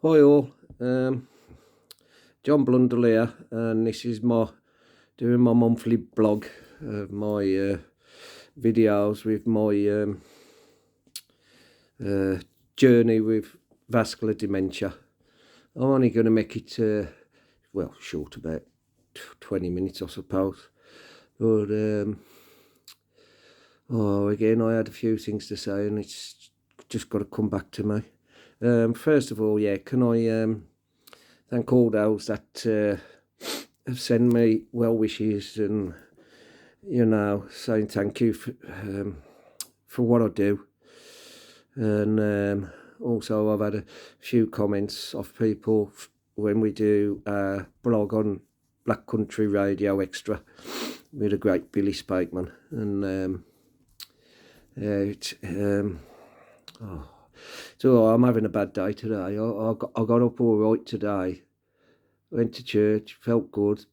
Hi all, John Blundell here, and this is doing my monthly blog of my videos with my journey with vascular dementia. I'm only going to make it short, about 20 minutes I suppose, but again I had a few things to say and it's just got to come back to me. First of all, can I thank all those that have sent me well wishes and saying thank you for what I do. And also I've had a few comments off people when we do a blog on Black Country Radio Extra with the great Billy Spakeman, and so I'm having a bad day today. I got up all right today, went to church, felt good,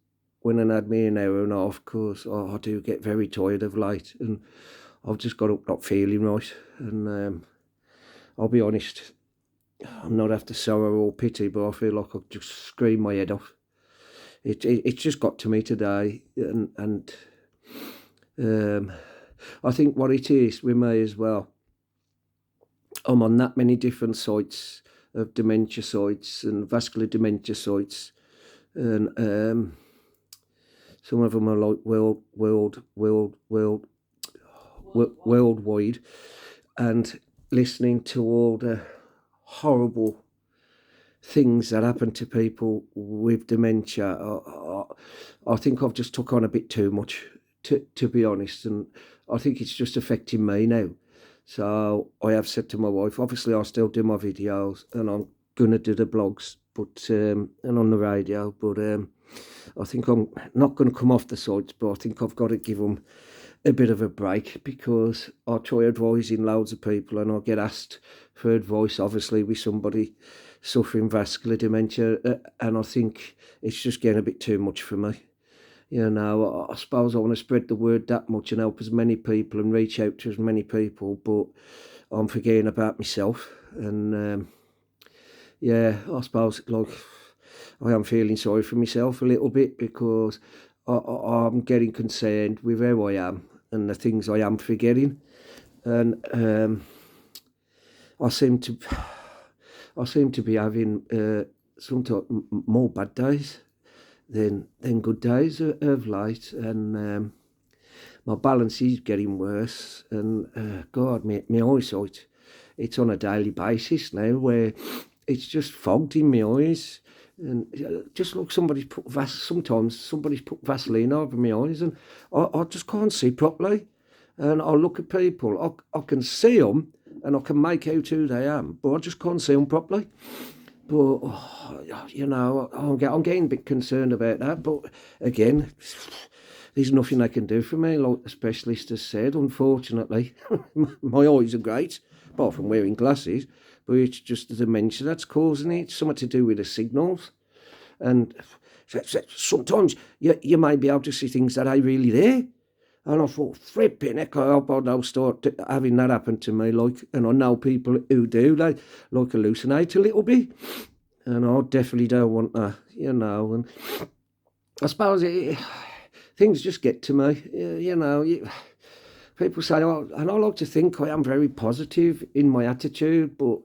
went and had me an hour and a half because I do get very tired of late, and I've just got up not feeling right. And I'll be honest, I'm not after sorrow or pity, but I feel like I've just screamed my head off. It's just got to me today, and I think what it is with me as well, I'm on that many different sites of dementia sites and vascular dementia sites, and some of them are like worldwide, and listening to all the horrible things that happen to people with dementia. I think I've just took on a bit too much, to be honest, and I think it's just affecting me now. So I have said to my wife, obviously I still do my videos and I'm going to do the blogs, but and on the radio, but I think I'm not going to come off the sites, but I think I've got to give them a bit of a break, because I try advising loads of people and I get asked for advice, obviously, with somebody suffering vascular dementia, and I think it's just getting a bit too much for me. I suppose I want to spread the word that much and help as many people and reach out to as many people, but I'm forgetting about myself. And I suppose I am feeling sorry for myself a little bit, because I'm getting concerned with how I am and the things I am forgetting, and I seem to be having sometimes more bad days than good days of late, and my balance is getting worse, and God, my eyesight, it's on a daily basis now where it's just fogged in my eyes, and just like sometimes somebody's put Vaseline over my eyes, and I just can't see properly, and I look at people, I can see them and I can make out who they am, but I just can't see them properly. But, I'm getting a bit concerned about that. But again, there's nothing they can do for me, like the specialist has said, unfortunately. My eyes are great, apart from wearing glasses, but it's just the dementia that's causing it. It's something to do with the signals. And sometimes you may be able to see things that ain't really there. And I thought, flipping heck, I hope I don't start having that happen to me. And I know people who do, like hallucinate a little bit. And I definitely don't want that, And I suppose things just get to me, people say, and I like to think I am very positive in my attitude, but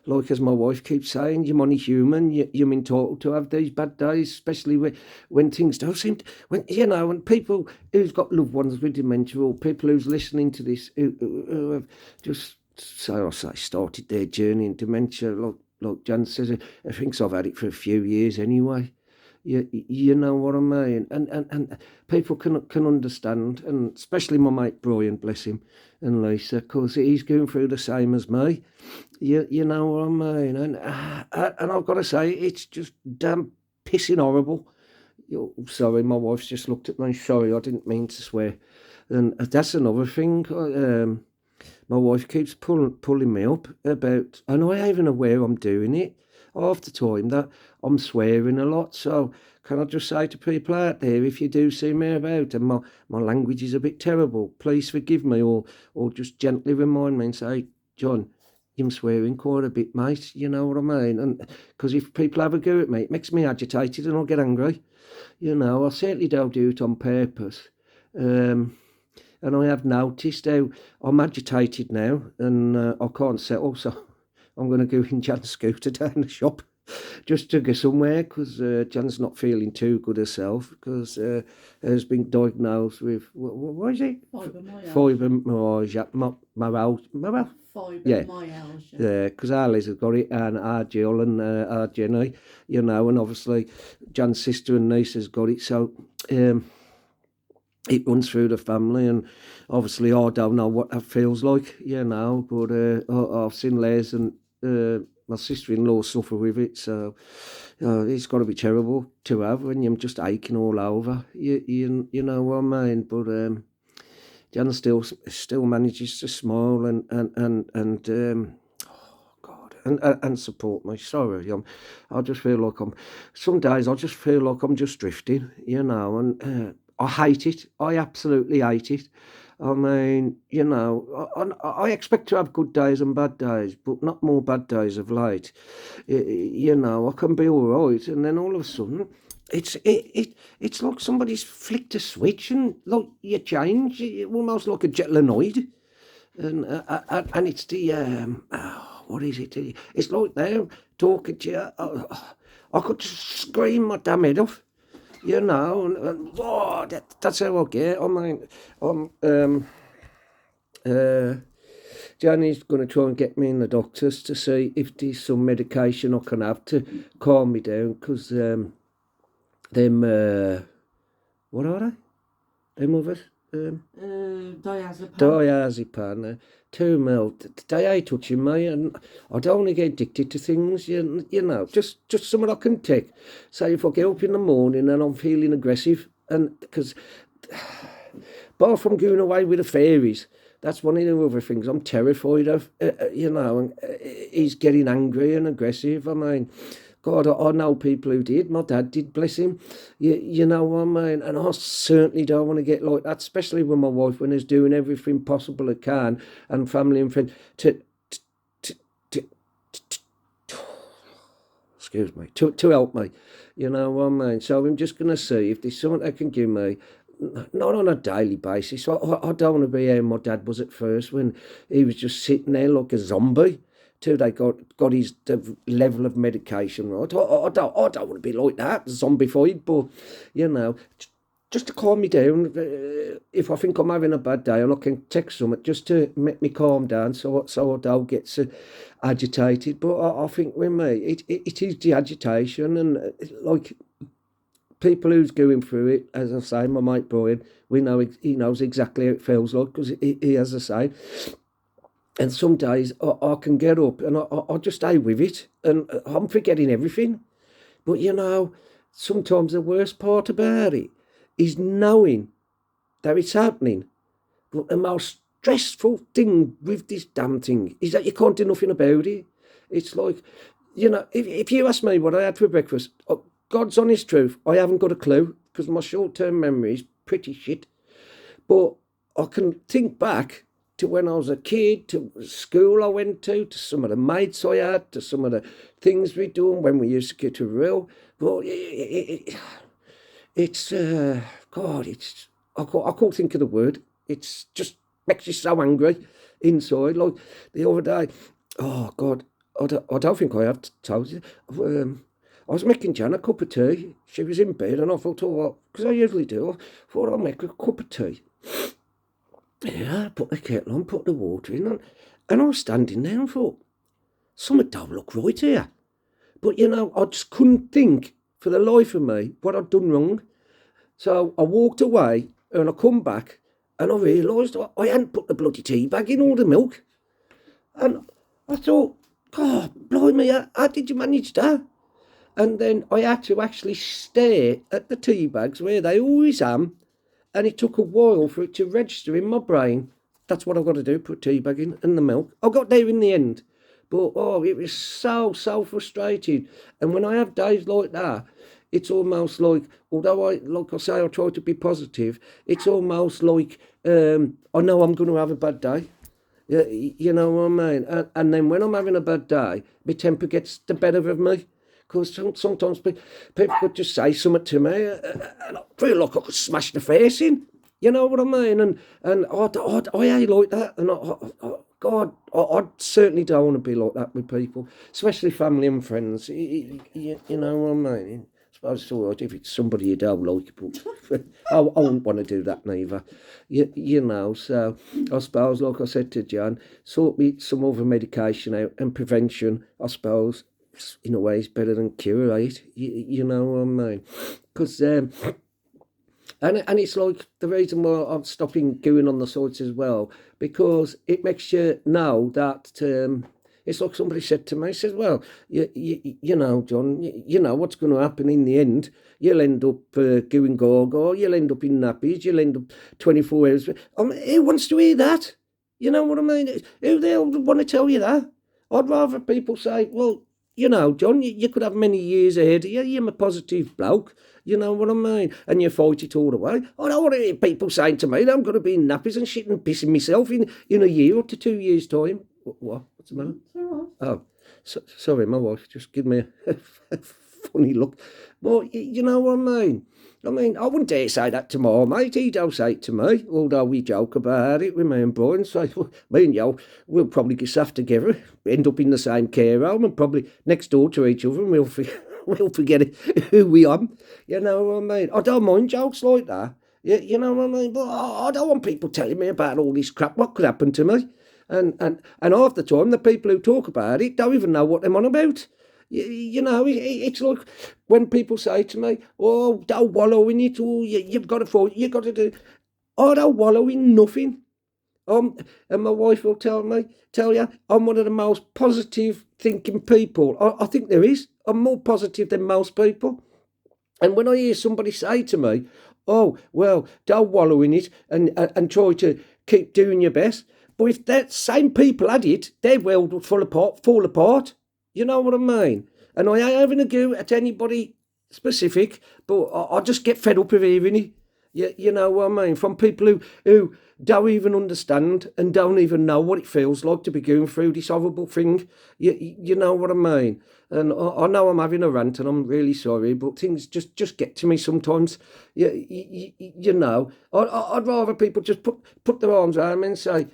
like as my wife keeps saying, you're only human. You're entitled to have these bad days, especially when things don't seem to, when people who's got loved ones with dementia, or people who's listening to this who have just started their journey in dementia, like Jan says, I think I've had it for a few years anyway. You know what I mean, and people can understand, and especially my mate Brian, bless him, and Lisa, because he's going through the same as me. You know what I mean, and I've got to say, it's just damn pissing horrible. Sorry, my wife's just looked at me. Sorry, I didn't mean to swear. And that's another thing. My wife keeps pulling me up about, and I ain't even aware I'm doing it half the time, that I'm swearing a lot. So can I just say to people out there, if you do see me about and my language is a bit terrible, please forgive me, or just gently remind me and say, John, him swearing quite a bit, mate, you know what I mean? And because if people have a go at me, it makes me agitated and I'll get angry. You know, I certainly don't do it on purpose. Um, and I have noticed how I'm agitated now and I can't settle, so I'm going to go in Jan's scooter down the shop just to go somewhere because Jan's not feeling too good herself because has been diagnosed with, what is it? Fibromyalgia. Fibromyalgia. Yeah, because Alice has got it, and our Jill and our Jenny, you know, and obviously Jan's sister and niece has got it, so it runs through the family, and obviously I don't know what that feels like, you know, but I've seen Les and my sister-in-law suffer with it, so it's got to be terrible to have when you're just aching all over, you know what I mean, but Jan still manages to smile and oh God, and support me. Sorry, I just feel like some days I just feel like I'm just drifting, you know, and I hate it. I absolutely hate it. I mean, you know, I expect to have good days and bad days, but not more bad days of late. You know, I can be all right, and then all of a sudden, it's like somebody's flicked a switch and like you change, almost like a Jetlanoid, and it's the what is it? It's like they're talking to you. I could just scream my damn head off, you know, and whoa, that's how I get. I mean, Jenny's going to try and get me in the doctors to see if there's some medication I can have to calm me down, because them, what are they? Them others? Diazepam, 2 mil. They ain't touching me, and I don't want to get addicted to things, you know, just something I can take. So if I get up in the morning and I'm feeling aggressive, and because apart from going away with the fairies, that's one of the other things I'm terrified of, you know, and he's getting angry and aggressive. I mean, God, I know people who did. My dad did, bless him. You know what I mean? And I certainly don't want to get like that, especially with my wife, when he's doing everything possible it can, and family and friends, to excuse me, to help me. You know what I mean? So I'm just going to see if there's something they can give me, not on a daily basis. I don't want to be how my dad was at first, when he was just sitting there like a zombie till they got his level of medication right. I don't want to be like that, zombified, but, you know, just to calm me down. If I think I'm having a bad day, and I can take something just to make me calm down, so I don't get so agitated. But I think with me, it is the agitation, and like people who's going through it, as I say, my mate Brian, we know he knows exactly how it feels like, because he, as I say, and some days I can get up and I just stay with it, and I'm forgetting everything. But, you know, sometimes the worst part about it is knowing that it's happening. But the most stressful thing with this damn thing is that you can't do nothing about it. It's like, you know, if you ask me what I had for breakfast, God's honest truth, I haven't got a clue, because my short-term memory is pretty shit. But I can think back to when I was a kid, to school I went to some of the mates I had, to some of the things we done when we used to get to real. But it's God, it's I can't think of the word. It's just makes you so angry inside. Like the other day, oh God, I don't think I have told you. I was making Jan a cup of tea. She was in bed, and I thought, oh, what? Because I usually do. I thought I'll make a cup of tea. Yeah, I put the kettle on, put the water in, and I was standing there and thought, something don't look right here. But, you know, I just couldn't think for the life of me what I'd done wrong. So I walked away, and I come back, and I realised I hadn't put the bloody tea bag in all the milk. And I thought, God, blimey, how did you manage that? And then I had to actually stare at the tea bags where they always am, and it took a while for it to register in my brain. That's what I've got to do, put tea bag in and the milk. I got there in the end. But, oh, it was so frustrating. And when I have days like that, it's almost like, although like I say, I try to be positive, it's almost like I know I'm going to have a bad day. You know what I mean? And then when I'm having a bad day, my temper gets the better of me. Because sometimes people could just say something to me, and I feel like I could smash the face in. You know what I mean? And I ain't like that. And God, I certainly don't want to be like that with people, especially family and friends. You know what I mean? I suppose it's all right if it's somebody you don't like, but I wouldn't want to do that neither. You know, so I suppose, like I said to John, sort me some other medication out and prevention, I suppose, in a way, is better than cure, right? You know what I mean? Because and it's like the reason why I'm stopping going on the sites as well, because it makes you know that it's like somebody said to me, says, well, you know, John, you know what's going to happen in the end. You'll end up going go-go, you'll end up in nappies, you'll end up 24 hours. Who wants to hear that? You know what I mean? Who the hell would want to tell you that? I'd rather people say, well, you know, John, you could have many years ahead of you. You're a positive bloke. You know what I mean? And you fight it all the way. I don't want to hear people saying to me that I'm going to be in nappies and shit and pissing myself in a year up to 2 years' time. What? What's the matter? Oh, sorry, my wife just gave me a funny look. But you know what I mean? I wouldn't dare say that to my mate. He don't say it to me, although we joke about it with me and Brian. So me and you, we'll probably get stuff together, end up in the same care home and probably next door to each other, and we'll forget who we are. You know what I mean? I don't mind jokes like that. You know what I mean? But I don't want people telling me about all this crap. What could happen to me? And half the time, the people who talk about it don't even know what they're on about. You know, it's like when people say to me, "Oh, don't wallow in it," or "You've got to fall, you've got to do." I don't wallow in nothing. And my wife will tell you, I'm one of the most positive thinking people. I think there is. I'm more positive than most people. And when I hear somebody say to me, "Oh, well, don't wallow in it and try to keep doing your best," but if that same people had it, their world would fall apart. You know what I mean? And I ain't having a go at anybody specific, but I just get fed up of hearing it. You know what I mean? From people who don't even understand and don't even know what it feels like to be going through this horrible thing. You know what I mean? And I know I'm having a rant and I'm really sorry, but things just get to me sometimes. You know, I'd rather people just put their arms around me and say,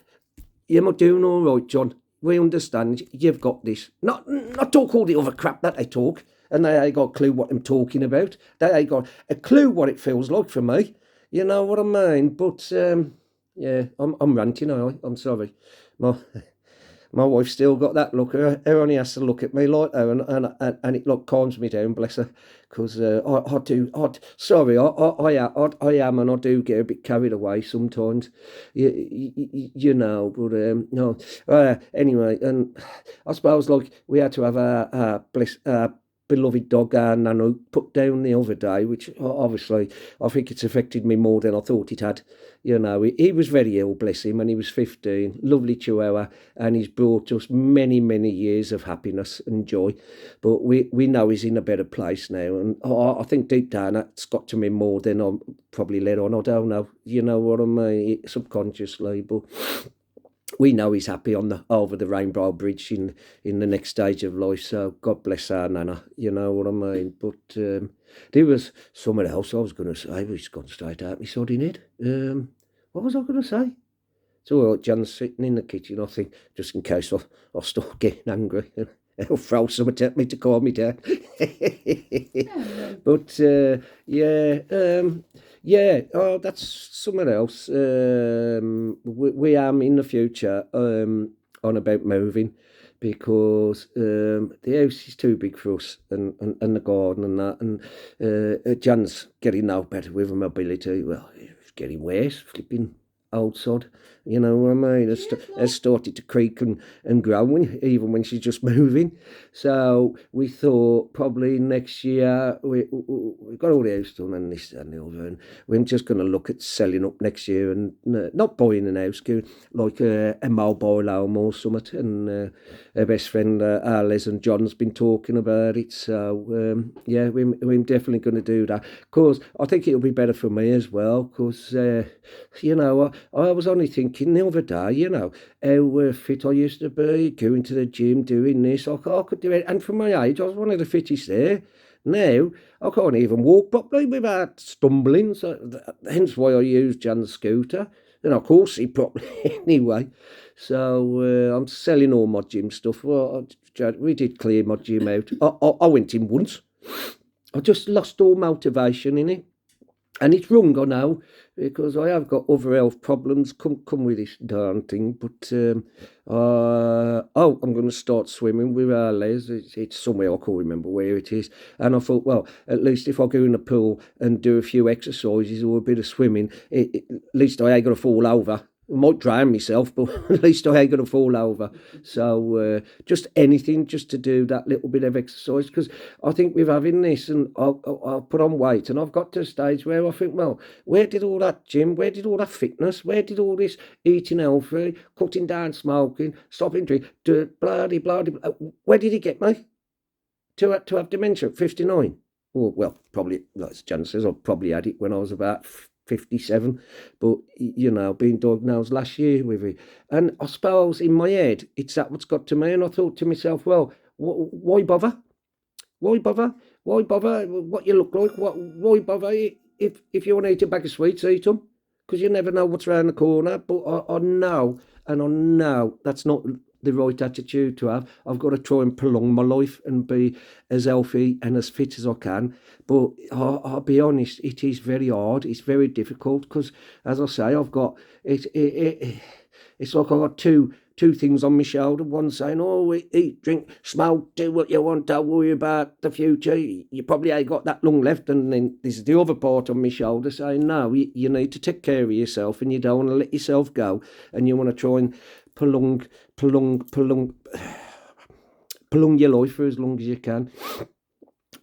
"You're doing all right, John. We understand. You've got this." Not talk all the other crap that they talk, and they ain't got a clue what I'm talking about. They ain't got a clue what it feels like for me. You know what I mean? But yeah, I'm ranting. I'm sorry. My my wife's still got that look. Her only has to look at me like that, and it like calms me down, bless her. Because I do, sorry, I am, and I do get a bit carried away sometimes, you know. But no, anyway, and I suppose like we had to have a bless. Beloved dog, Nano, put down the other day, which obviously I think it's affected me more than I thought it had. You know, he was very ill, bless him, and he was 15, lovely chihuahua, and he's brought us many, many years of happiness and joy. But we know he's in a better place now, and I think deep down that's got to me more than I'm probably let on. I don't know, you know what I mean, subconsciously, but we know he's happy on the over the Rainbow Bridge in the next stage of life. So God bless our Nana, you know what I mean. But there was someone else I was going to say, but it's gone straight out my sodding head. What was I going to say? It's all right, John's sitting in the kitchen, I think, just in case I start getting angry. He'll throw something at me to calm me down. But yeah, yeah. Oh, that's something else. We am in the future on about moving because the house is too big for us and the garden and that. And Jan's getting no better with her mobility. Well, it's getting worse, flipping old sod. You know what I mean? Has started to creak and grow even when she's just moving. So we thought probably next year we've got all the house done and this and the other, and we're just going to look at selling up next year and not buying an house, going like a mobile home or something. And her best friend Les and John's been talking about it. So yeah, we're definitely going to do that. Of course, I think it'll be better for me as well because you know I was only thinking the other day, how fit I used to be, going to the gym, doing this. I could do it. And for my age, I was one of the fittest there. Now, I can't even walk properly without stumbling. So hence why I use Jan's scooter. And I can't see properly anyway. So I'm selling all my gym stuff. Well, we did clear my gym out. I went in once. I just lost all motivation in it. And it's wrong, I know, because I have got other health problems come with this darn thing. But I'm going to start swimming with our Les. It's somewhere I can't remember where it is. And I thought, well, at least if I go in the pool and do a few exercises or a bit of swimming, at least I ain't going to fall over. I might drown myself, but at least I ain't going to fall over. So just anything just to do that little bit of exercise, because I think with having this, and I'll put on weight, and I've got to a stage where I think, well, where did all that gym, where did all that fitness, where did all this eating healthy, cutting down smoking, stopping drink, bloody, where did it get me? To have dementia at 59? Well, probably, as Jan says, I probably had it when I was about 57, but being diagnosed last year with it. And I suppose in my head, it's that what's got to me. And I thought to myself, well, why bother? Why bother? Why bother what you look like? Why bother? If you want to eat a bag of sweets, eat them, because you never know what's around the corner. But I know, and I know that's not the right attitude to have. I've got to try and prolong my life and be as healthy and as fit as I can. But I'll be honest, it is very hard. It's very difficult because, as I say, I've got it. It's like I've got two things on my shoulder. One saying, "Oh, eat, drink, smoke, do what you want. Don't worry about the future. You probably ain't got that long left." And then there's the other part on my shoulder saying, "No, you need to take care of yourself, and you don't want to let yourself go, and you want to try and prolong your life for as long as you can."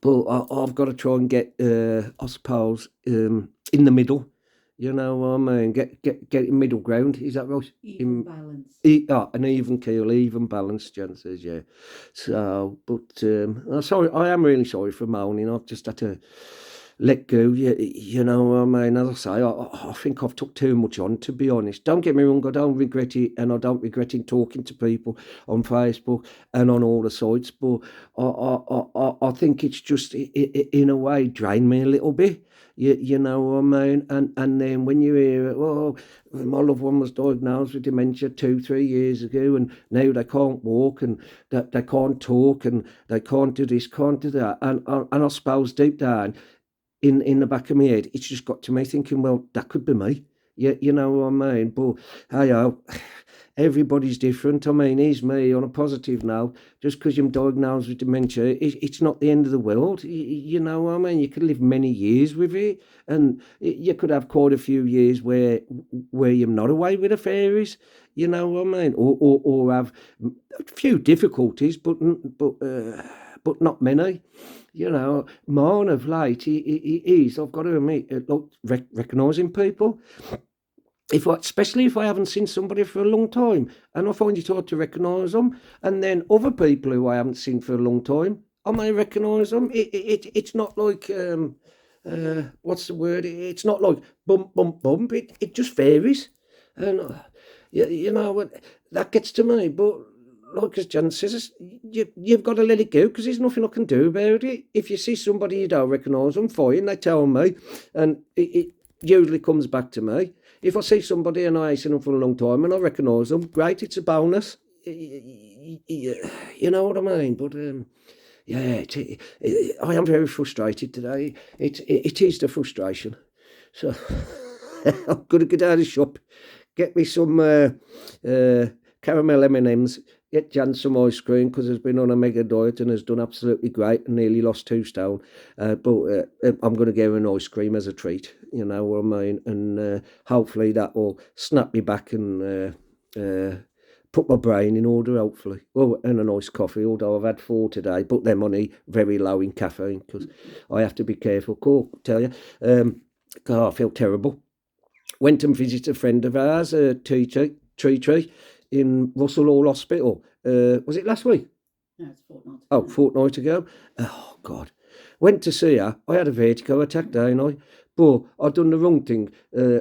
But I've got to try and get, I suppose, in the middle. You know what I mean? Get in middle ground. Is that right? Even balance. An even keel, even balance, Jan says, yeah. So, but I'm sorry, I am really sorry for moaning. I've just had to let go. You know what I mean? As I say, I think I've took too much on, to be honest. Don't get me wrong, I don't regret it, and I don't regret in talking to people on Facebook and on all the sites, but I think it's just, in a way, drained me a little bit. You know what I mean? And then when you hear, oh, my loved one was diagnosed with dementia 2-3 years ago, and now they can't walk, and that they can't talk, and they can't do this, can't do that. And I suppose deep down, in the back of my head, it's just got to me thinking, well, that could be me. You know what I mean? But hey, everybody's different. I mean, here's me on a positive note. Just because you're diagnosed with dementia, it's not the end of the world. You know what I mean? You could live many years with it, and you could have quite a few years where you're not away with the fairies. You know what I mean? Or have a few difficulties, but not many. Mine of late, he is, I've got to admit, recognising people. Especially if I haven't seen somebody for a long time, and I find it hard to recognise them. And then other people who I haven't seen for a long time, I may recognise them. It's not like what's the word? It's not like bump bump bump. It just varies, and that gets to me. But like as Jan says, you've got to let it go, because there's nothing I can do about it. If you see somebody you don't recognise them, fine, they tell me, and it usually comes back to me. If I see somebody and I ain't seen them for a long time and I recognise them, great, it's a bonus. You know what I mean? But I am very frustrated today. It is the frustration. So I'm going to go down the shop, get me some caramel M&Ms, get Jan some ice cream, because he's been on a mega diet and has done absolutely great and nearly lost 2 stone. But I'm going to give her an ice cream as a treat, you know what I mean? And hopefully that will snap me back and put my brain in order, hopefully. Oh, and a nice coffee, although I've had 4 today, but they're only very low in caffeine, because I have to be careful. Cool, tell you. I feel terrible. Went and visited a friend of ours, Tree, in Russell Hall Hospital. Was it last week? No, it's fortnight. Fortnight ago. Oh, God. Went to see her. I had a vertigo attack, didn't I? But I done the wrong thing.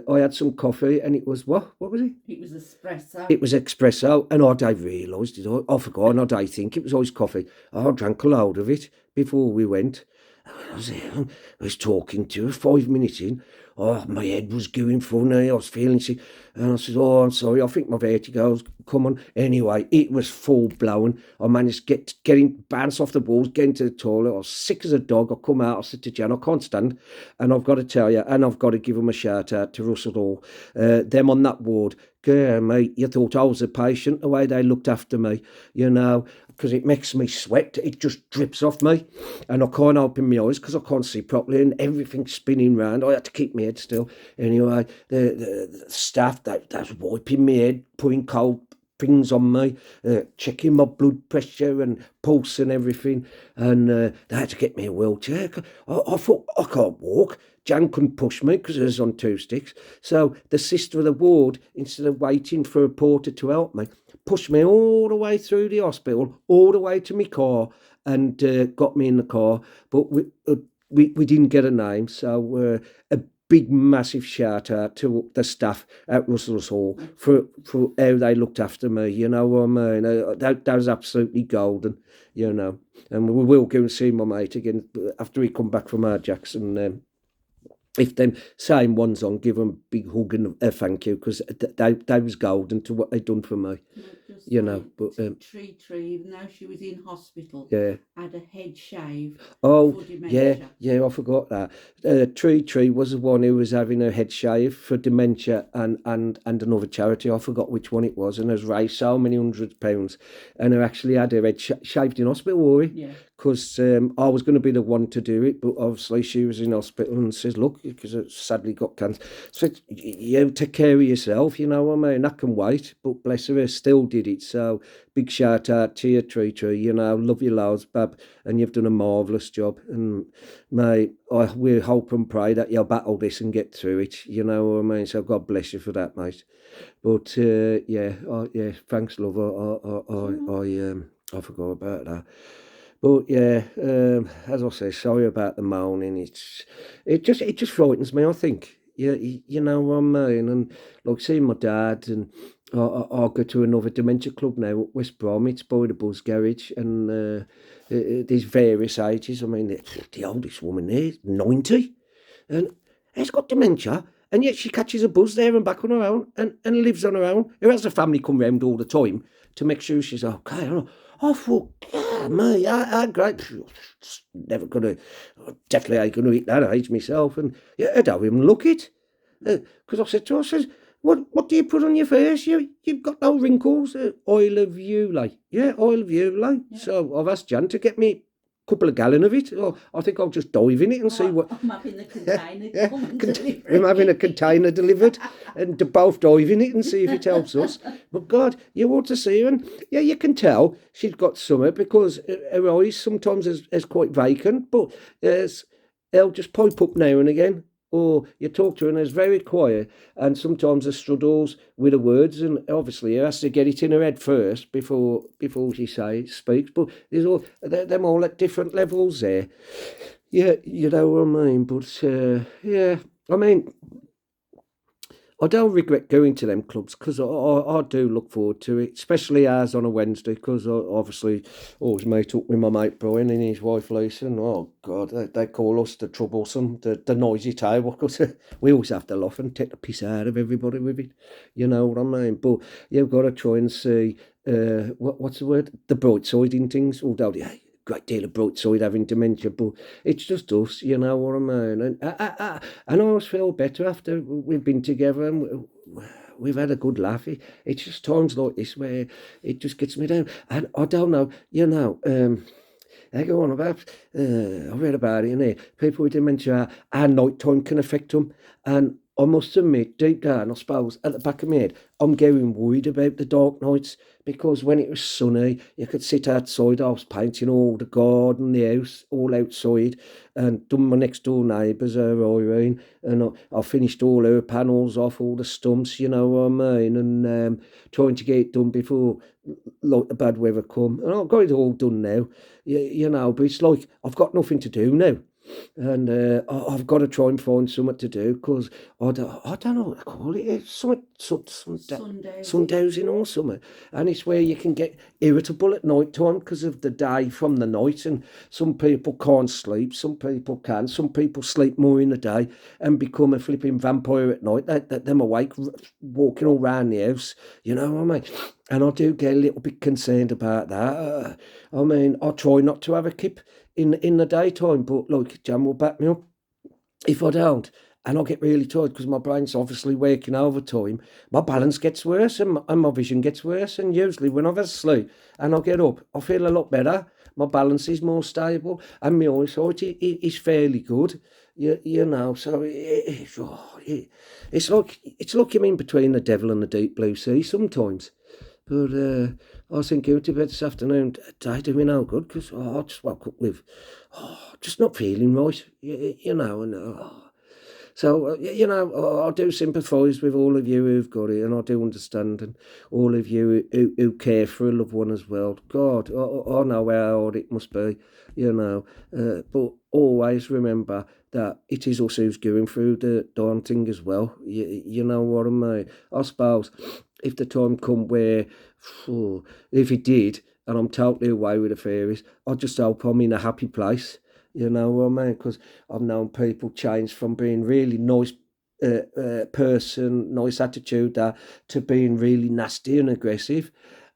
I had some coffee and it was what? What was it? It was espresso. It was espresso, and I don't realised it. I forgot, and I don't think it was always coffee. I drank a load of it before we went. I was talking to her 5 minutes in. Oh, my head was going funny. I was feeling sick. And I said, oh, I'm sorry. I think my vertigo's come on. Anyway, it was full blown. I managed to getting bounce off the walls, getting to the toilet. I was sick as a dog. I come out. I said to Jan, I can't stand. And I've got to tell you, and I've got to give them a shout out to Russell Hall. Them on that ward. Girl, mate, you thought I was a patient, the way they looked after me, because it makes me sweat. It just drips off me. And I can't open my eyes because I can't see properly and everything's spinning round. I had to keep my head still. Anyway, the staff, that's wiping my head, putting cold things on me, checking my blood pressure and pulse and everything. And they had to get me a wheelchair. I thought, I can't walk. Jan couldn't push me because I was on 2 sticks. So the sister of the ward, instead of waiting for a porter to help me, pushed me all the way through the hospital, all the way to my car, and got me in the car. But we didn't get a name, so a big massive shout out to the staff at Russell's Hall for how they looked after me. You know what I mean? That was absolutely golden. And we will go and see my mate again after he come back from Ajax, and if them same ones on, give them a big hug and a thank you, because they was golden to what they done for me. But Tree, even though she was in hospital, yeah. had a head shave. Oh, for dementia. yeah, I forgot that. Tree was the one who was having a head shave for dementia and another charity. I forgot which one it was, and has raised so many £100s, and her actually had her head shaved in hospital, were Yeah. Because I was going to be the one to do it, but obviously she was in hospital and says, look, because it sadly got cancer. So you take care of yourself, you know what I mean? That can wait, but bless her, still did it. So big shout out to you, Tree, love you loads, Bab, and you've done a marvellous job. And mate, we hope and pray that you'll battle this and get through it, you know what I mean? So God bless you for that, mate. But thanks, love. I forgot about that. But yeah, as I say, sorry about the moaning. It just frightens me. I think you know what I mean. And like seeing my dad, and I'll go to another dementia club now at West Brom. It's by the Buzz Garage, and there's various ages. I mean, the oldest woman there is 90, and has got dementia. And yet she catches a buzz there and back on her own, and lives on her own. Who has the family come round all the time to make sure she's okay. I thought, me, I great. Never gonna, definitely ain't gonna eat that age myself. And yeah, I don't even look it. Because I said to her, I says, what do you put on your face? You've got no wrinkles. Oil of Ulay. Yeah, oil of Ulay. Yeah. So I've asked Jan to get me couple of gallon of it. I think I'll just dive in it and see what. I'm having the container. I'm having a container delivered, and to both dive in it and see if it helps us. But God, you ought to see her, and yeah, you can tell she's got summer because her eyes sometimes is quite vacant, but they'll just pipe up now and again. Or you talk to her and it's very quiet, and sometimes her struggles with the words, and obviously her has to get it in her head first before she speaks. But there's all them all at different levels there. Yeah, you know what I mean. But yeah, I mean, I don't regret going to them clubs because I do look forward to it, especially ours on a Wednesday, because obviously always meet up with my mate Brian and his wife Lisa, and oh God, they call us the troublesome, the noisy table, because we always have to laugh and take the piss out of everybody with it, you know what I mean? But you've got to try and see, what's the word? The bright side in things, although great deal of bright side having dementia, but it's just us, you know what I mean? And I always feel better after we've been together and we've had a good laugh. It's just times like this where it just gets me down. And I don't know, they go on about, I read about it in here, people with dementia, our night time can affect them. And I must admit, deep down, I suppose, at the back of my head, I'm getting worried about the dark nights, because when it was sunny, you could sit outside. I was painting all the garden, the house, all outside, and done my next door neighbours, Irene, and I finished all her panels off, all the stumps, you know what I mean, and trying to get it done before like the bad weather come. And I've got it all done now, you know, but it's like I've got nothing to do now. and I've got to try and find something to do because I don't know what to call it. It's something, Sundays. sundowsing or something, and it's where you can get irritable at night time because of the day from the night, and some people can't sleep, some people can, some people sleep more in the day and become a flipping vampire at night. Them awake, walking all round the house, you know what I mean? And I do get a little bit concerned about that. I mean, I try not to have a kip in the daytime, but like Jan will back me up. If I don't, and I get really tired because my brain's obviously working overtime, my balance gets worse and my vision gets worse. And usually when I've had sleep and I get up, I feel a lot better. My balance is more stable and my eyesight is fairly good. You know, so it's like I'm in between the devil and the deep blue sea sometimes. But I was thinking to bed this afternoon, did I do me no good? Because I just woke up with, just not feeling right, you know. And so, you know, I do sympathise with all of you who've got it, and I do understand, and all of you who care for a loved one as well. God, I know how hard it must be, you know. But always remember that it is us who's going through the daunting as well. You know what I mean? I suppose if the time come where, if it did, and I'm totally away with the fairies, I just hope I'm in a happy place. You know what I mean? Because I've known people change from being really nice person, nice attitude, to being really nasty and aggressive.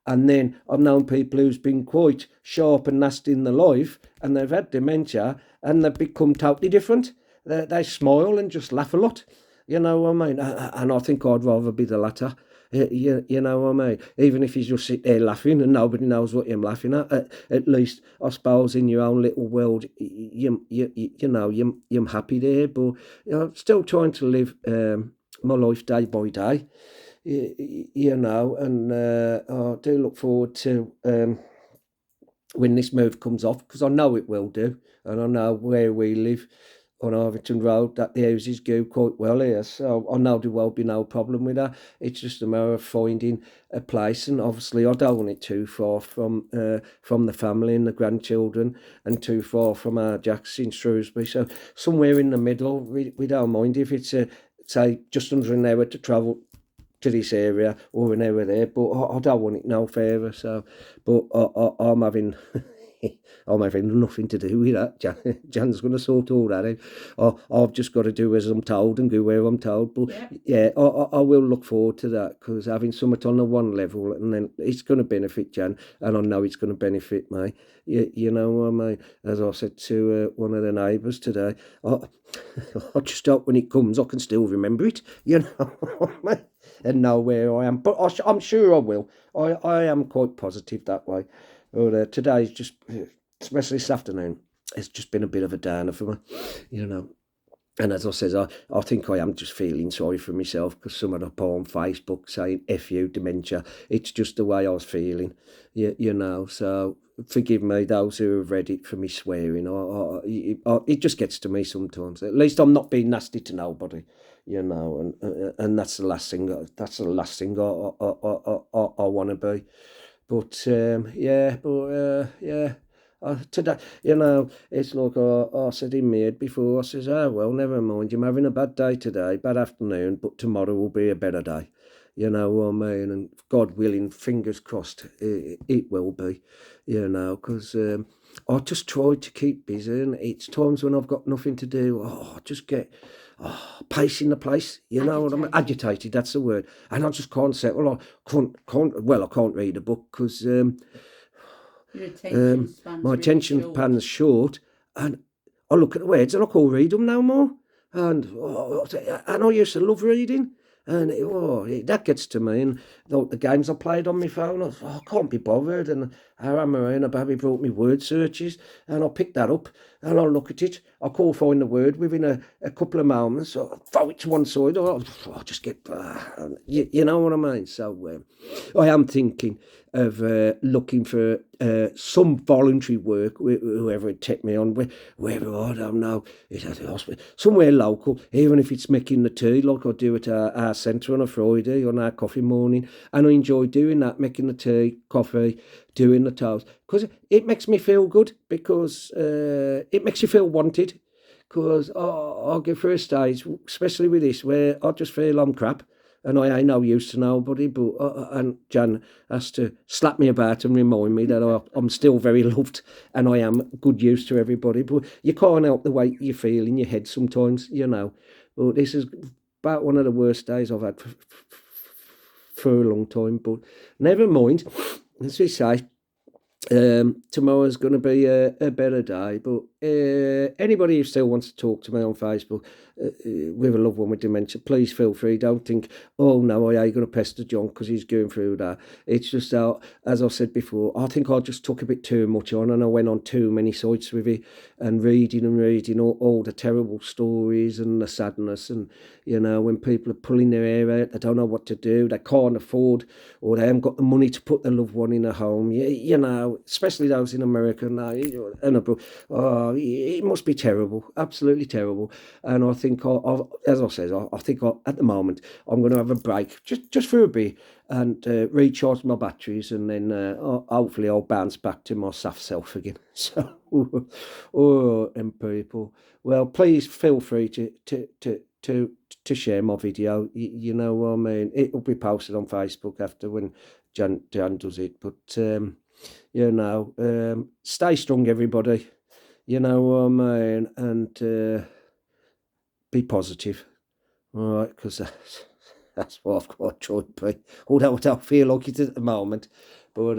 And then I've known people who's been quite sharp and nasty in their life, and they've had dementia, and they've become totally different. They smile and just laugh a lot. You know what I mean? And I think I'd rather be the latter. You know what I mean? Even if you just sit there laughing and nobody knows what you're laughing at least I suppose in your own little world, you know, you're happy there. But you know, still trying to live my life day by day, you know, and I do look forward to when this move comes off because I know it will do, and I know where we live on Arvington Road that the houses go quite well here, so I know there will be no problem with that. It's just a matter of finding a place, and obviously I don't want it too far from the family and the grandchildren, and too far from our Jacks in Shrewsbury. So somewhere in the middle, we don't mind if it's say just under an hour to travel to this area or an hour there, but I don't want it no further. So, but I'm having. I'm having nothing to do with that. Jan's going to sort all that out. I've just got to do as I'm told and go where I'm told. But yeah, I will look forward to that because having something on the one level and then it's going to benefit Jan, and I know it's going to benefit me. You know what I mean? As I said to one of the neighbours today, I just hope when it comes I can still remember it, you know, and know where I am. But I'm sure I will. I am quite positive that way. But today's just, especially this afternoon, it's just been a bit of a downer for me, you know. And as I says, I think I am just feeling sorry for myself because some of the poor on Facebook saying "F you, dementia." It's just the way I was feeling, you know. So forgive me, those who have read it, for me swearing. It just gets to me sometimes. At least I'm not being nasty to nobody, you know. And that's the last thing. That's the last thing I want to be. But yeah. Today, you know, it's like I said in my head before. I says, "Oh well, never mind. You're having a bad day today, bad afternoon, but tomorrow will be a better day." You know what I mean? And God willing, fingers crossed, it will be. You know, because I just try to keep busy, and it's times when I've got nothing to do. I just get pacing the place. You know what I mean? Agitated. That's the word. And I just can't settle. I can't read a book because Your attention span's my really attention short. span's short, and I look at the words and I can't read them no more. And I used to love reading, and that gets to me. And the games I played on my phone, I can't be bothered. And Aaron Marina Baby brought me word searches, and I pick that up and I'll look at it. I can't find the word within a couple of moments. I throw it to one side. I just get, you know what I mean. So I am thinking of looking for some voluntary work, whoever would take me on, wherever, I don't know, it's at the hospital, somewhere local, even if it's making the tea, like I do at our centre on a Friday, on our coffee morning, and I enjoy doing that, making the tea, coffee, doing the toast, because it makes me feel good, because it makes you feel wanted. because I'll go through a stage, especially with this, where I just feel I'm crap. And I ain't no use to nobody, but and Jan has to slap me about and remind me that I'm still very loved and I am good use to everybody. But you can't help the way you feel in your head sometimes, you know. But this is about one of the worst days I've had for a long time. But never mind, as we say, tomorrow's going to be a better day. But anybody who still wants to talk to me on Facebook with a loved one with dementia, please feel free. Don't think, oh no, I ain't going to pester John because he's going through that. It's just, as I said before, I think I just took a bit too much on, and I went on too many sites with it and reading all the terrible stories and the sadness. And, you know, when people are pulling their hair out, they don't know what to do, they can't afford, or they haven't got the money to put the loved one in a home, you know, especially those in America now, and abroad. Oh, it must be terrible, absolutely terrible. And I think, as I said, I think at the moment I'm going to have a break, just for a bit, and recharge my batteries, and then hopefully I'll bounce back to my soft self again. So, and people, well, please feel free to share my video. You know what I mean? It'll be posted on Facebook after when Jan does it. But you know, stay strong, everybody. You know what I mean, and be positive. All right, because that's what I've got to try to be. Although I don't feel like it at the moment, but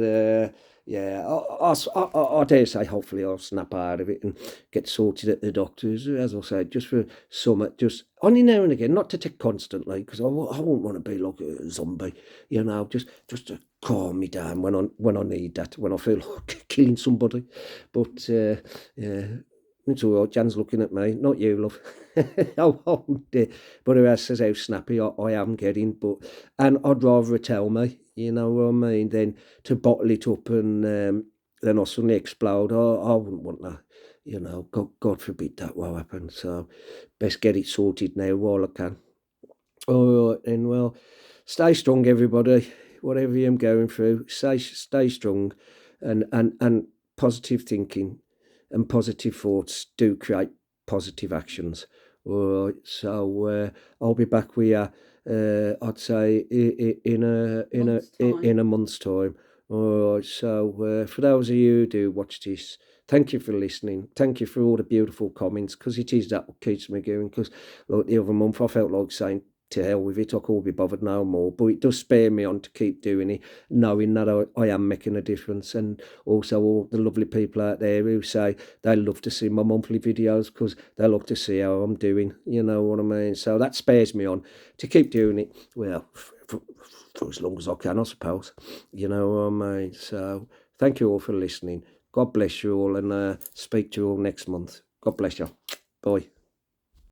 yeah, I dare say hopefully I'll snap out of it and get sorted at the doctors. As I said, just for summer, just only now and again, not to take constantly, because I won't want to be like a zombie, you know, just to calm me down when I need that, when I feel like killing somebody. But yeah. It's all right, Jan's looking at me, not you, love. Oh dear. But who else says how snappy I am getting? And I'd rather it tell me, you know what I mean, than to bottle it up and then I suddenly explode. I wouldn't want that, you know. God forbid that will happen. So best get it sorted now while I can. All right, then. Well, stay strong, everybody. Whatever you're going through, stay strong, and positive thinking and positive thoughts do create positive actions. All right, so I'll be back with you. I'd say in a month's time. All right, so for those of you who do watch this, thank you for listening. Thank you for all the beautiful comments, because it is that what keeps me going. Because like the other month, I felt like saying, to hell with it, I can't be bothered no more. But it does spur me on to keep doing it, knowing that I am making a difference. And also all the lovely people out there who say they love to see my monthly videos because they love to see how I'm doing, you know what I mean? So that spurs me on to keep doing it, well, for as long as I can, I suppose, you know what I mean? So thank you all for listening. God bless you all, and speak to you all next month. God bless you. Bye.